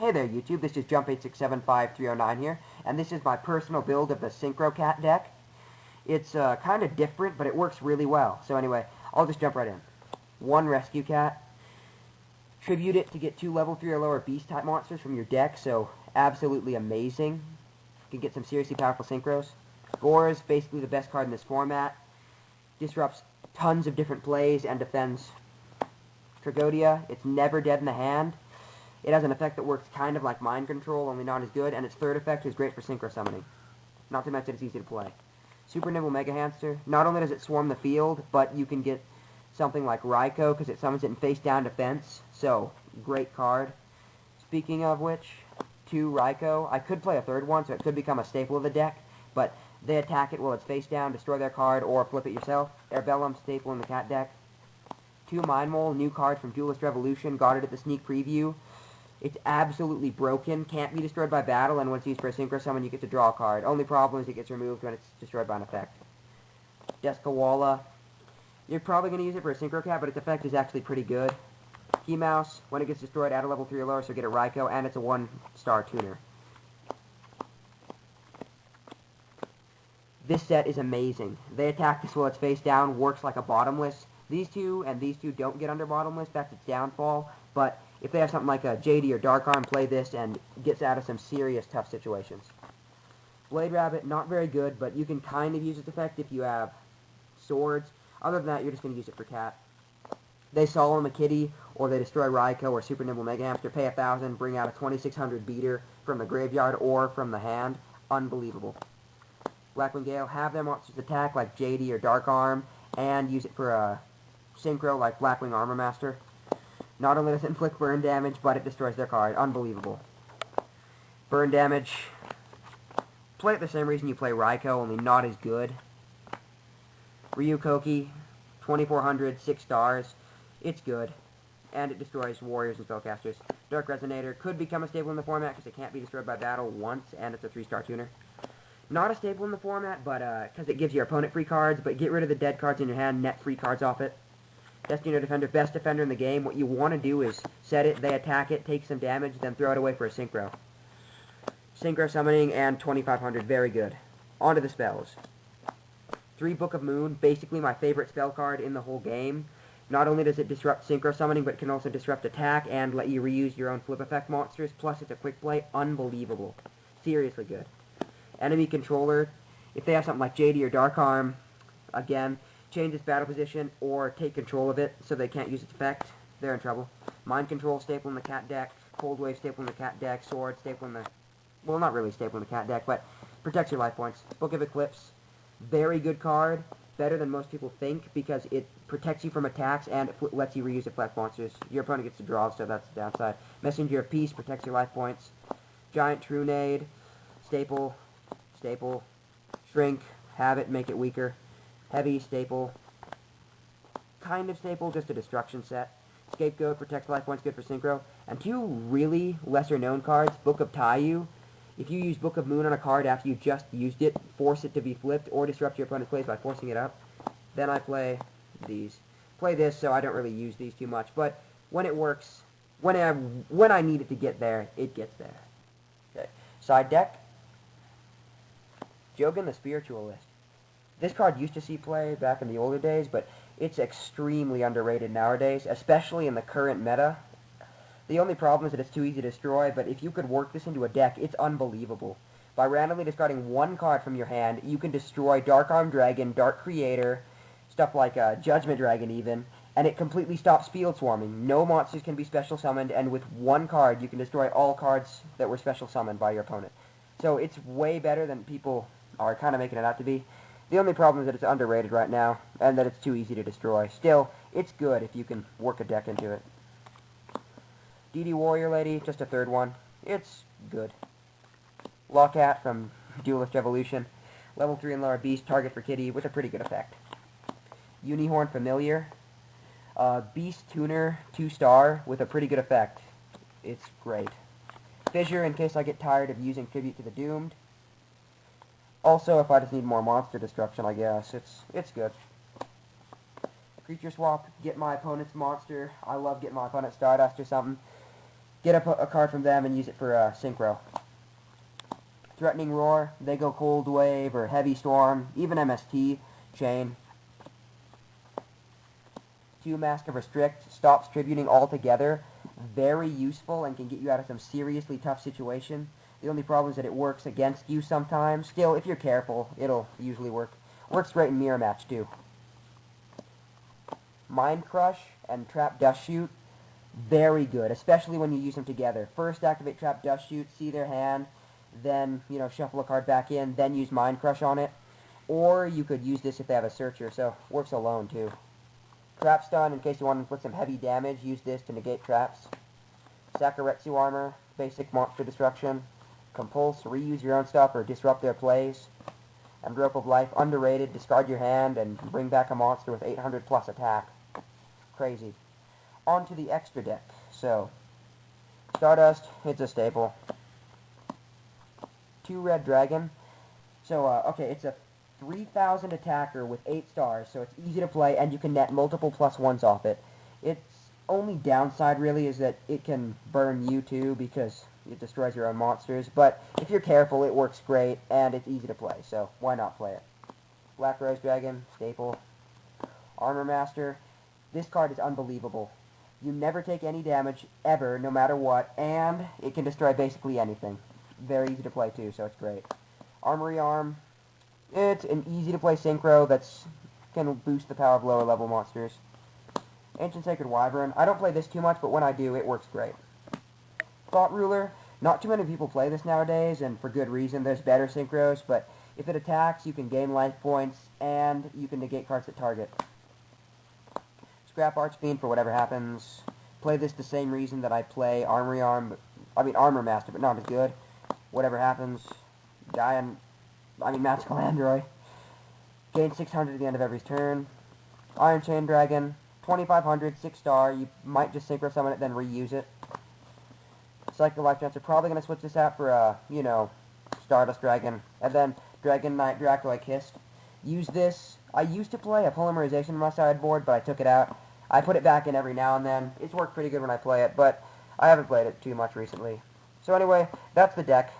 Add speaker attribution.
Speaker 1: Hey there YouTube, this is Jump8675-309 here, and this is my personal build of the Syncro cat deck. It's kind of different, but it works really well. So anyway, I'll just jump right in. One rescue cat. Tribute it to get 2 level 3 or lower beast type monsters from your deck, so absolutely amazing. You can get some seriously powerful synchros. Gore is basically the best card in this format. Disrupts tons of different plays and defends. Tragodia, it's never dead in the hand. It has an effect that works kind of like Mind Control, only not as good, and its third effect is great for Synchro Summoning. Not to mention it's easy to play. Super Nimble Mega Hamster, not only does it swarm the field, but you can get something like Raikou, because it summons it in face-down defense, so great card. Speaking of which, 2 Raikou, I could play a third one, so it could become a staple of the deck, but they attack it while it's face-down, destroy their card, or flip it yourself. Airbellum, staple in the cat deck. 2 Mind Mole, new card from Duelist Revolution, got it at the sneak preview. It's absolutely broken, can't be destroyed by battle, and when it's used for a Synchro Summon, you get to draw a card. Only problem is it gets removed when it's destroyed by an effect. Deskawala. You're probably going to use it for a Synchro Cat, but its effect is actually pretty good. Key Mouse, when it gets destroyed, add a level 3 or lower, so get a Raikou, and it's a 1-star tuner. This set is amazing. They attack this while it's face down, works like a bottomless. These two and these two don't get under bottomless, that's its downfall, but if they have something like a JD or Dark Arm, play this and gets out of some serious tough situations. Blade Rabbit, not very good, but you can kind of use its effect if you have swords. Other than that, you're just going to use it for cat. They Solemn a kitty, or they destroy Raikou or Super Nimble Mega Hamster, pay 1,000, bring out a 2600 beater from the graveyard or from the hand. Unbelievable. Blackwing Gale, have their monsters attack like JD or Dark Arm, and use it for a Synchro like Blackwing Armor Master. Not only does it inflict burn damage, but it destroys their card. Unbelievable. Burn damage. Play it the same reason you play Raikou, only not as good. Ryu Koki, 2400, 6 stars. It's good. And it destroys warriors and spellcasters. Dark Resonator could become a staple in the format because it can't be destroyed by battle once, and it's a 3-star tuner. Not a staple in the format, but because it gives your opponent free cards, but get rid of the dead cards in your hand, net free cards off it. Destino Defender, best defender in the game. What you want to do is set it, they attack it, take some damage, then throw it away for a Synchro. Synchro Summoning and 2500, very good. On to the spells. 3 Book of Moon, basically my favorite spell card in the whole game. Not only does it disrupt Synchro Summoning, but it can also disrupt attack and let you reuse your own flip effect monsters, plus it's a quick play. Unbelievable. Seriously good. Enemy Controller, if they have something like JD or Dark Arm, again, change its battle position or take control of it so they can't use its effect, they're in trouble. Mind Control, staple in the cat deck. Cold Wave, staple in the cat deck. Sword, staple in the... well, not really staple in the cat deck, but protects your life points. Book of Eclipse, very good card. Better than most people think because it protects you from attacks and it lets you reuse it flex monsters. Your opponent gets to draw, so that's the downside. Messenger of Peace, protects your life points. Giant Trunade, staple, staple. Shrink, have it, make it weaker. Heavy, staple. Kind of staple, just a destruction set. Scapegoat, protects life points, good for Synchro. And 2 really lesser-known cards, Book of Taiyu. If you use Book of Moon on a card after you just used it, force it to be flipped, or disrupt your opponent's plays by forcing it up. Then I play these. Play this, so I don't really use these too much. But when it works, when I need it to get there, it gets there. Okay. Side deck. Jogan the Spiritualist. This card used to see play back in the older days, but it's extremely underrated nowadays, especially in the current meta. The only problem is that it's too easy to destroy, but if you could work this into a deck, it's unbelievable. By randomly discarding 1 card from your hand, you can destroy Dark Arm Dragon, Dark Creator, stuff like Judgment Dragon even, and it completely stops field swarming. No monsters can be special summoned, and with 1 card, you can destroy all cards that were special summoned by your opponent. So it's way better than people are kind of making it out to be. The only problem is that it's underrated right now, and that it's too easy to destroy. Still, it's good if you can work a deck into it. DD Warrior Lady, just a 3rd one. It's good. Lawcat from Duelist Revolution. Level 3 and lower beast, target for kitty, with a pretty good effect. Unihorn Familiar. Beast Tuner, 2-star, with a pretty good effect. It's great. Fissure, in case I get tired of using Tribute to the Doomed. Also, if I just need more monster destruction, I guess. It's good. Creature swap, get my opponent's monster. I love getting my opponent's Stardust or something. get a card from them and use it for Syncro. Threatening Roar, they go Cold Wave or Heavy Storm, even MST, Chain. 2 Mask of Restrict, stops tributing altogether. Very useful and can get you out of some seriously tough situation. The only problem is that it works against you sometimes. Still, if you're careful, it'll usually work. Works great in Mirror Match, too. Mind Crush and Trap Dust Shoot, very good, especially when you use them together. First activate Trap Dust Shoot, see their hand, then, shuffle a card back in, then use Mind Crush on it. Or you could use this if they have a Searcher, so works alone, too. Trap Stun, in case you want to inflict some heavy damage, use this to negate traps. Sakaretsu Armor, basic monster destruction. Compulse, reuse your own stuff or disrupt their plays. And Rope of Life, underrated, discard your hand and bring back a monster with 800 plus attack. Crazy. On to the extra deck. So, Stardust, it's a staple. 2 Red Dragon. So, okay, it's a 3,000 attacker with 8 stars, so it's easy to play, and you can net multiple +1s off it. Its only downside, really, is that it can burn you, too, because it destroys your own monsters, but if you're careful, it works great, and it's easy to play, so why not play it? Black Rose Dragon, staple. Armor Master, this card is unbelievable. You never take any damage, ever, no matter what, and it can destroy basically anything. Very easy to play, too, so it's great. Armory Arm, it's an easy-to-play Syncro that's can boost the power of lower-level monsters. Ancient Sacred Wyvern, I don't play this too much, but when I do, it works great. Thought Ruler, not too many people play this nowadays, and for good reason. There's better Synchros, but if it attacks, you can gain life points, and you can negate cards that target. Scrap Archfiend for whatever happens. Play this the same reason that I play Armor Master, but not as good. Whatever happens, Magical Android. Gain 600 at the end of every turn. Iron Chain Dragon, 2,500, 6-star. You might just Synchro summon it, then reuse it. Cycle Life Dancer, probably going to switch this out for, Stardust Dragon. And then Dragon Knight Draco I Kissed. Use this. I used to play a Polymerization on my sideboard, but I took it out. I put it back in every now and then. It's worked pretty good when I play it, but I haven't played it too much recently. So anyway, that's the deck.